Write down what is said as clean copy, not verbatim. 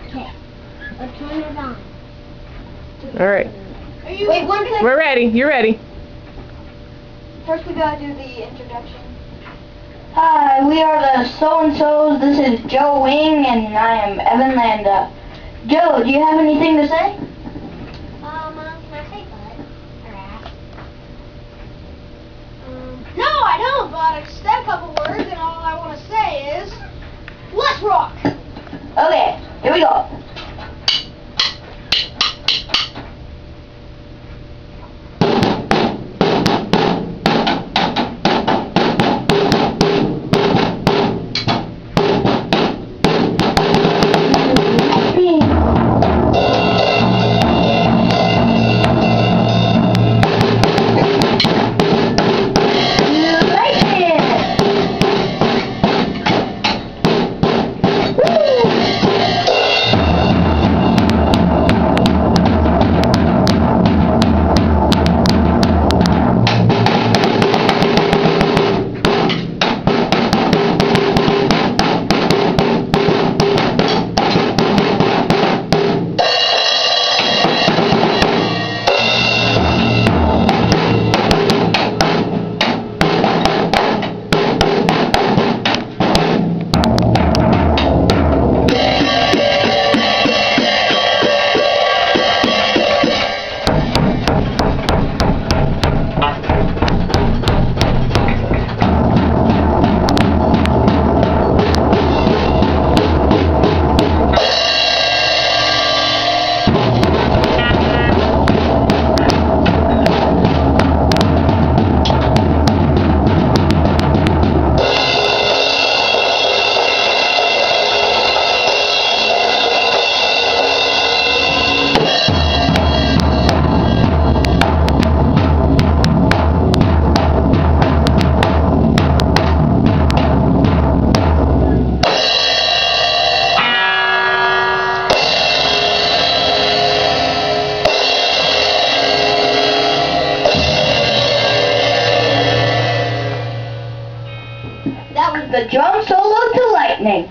Okay. Let's turn it on. Alright. Wait, one second. We're ready. You're ready. First we gotta do the introduction. Hi, we are the SO&SOs. This is Joe Wing and I am Evan Landa. Joe, do you have anything to say? Can I say bud? Or ass? No, I don't, but I just said a couple words and all I want to say is, let's rock! Okay, here we go. That was the drum solo to lightning.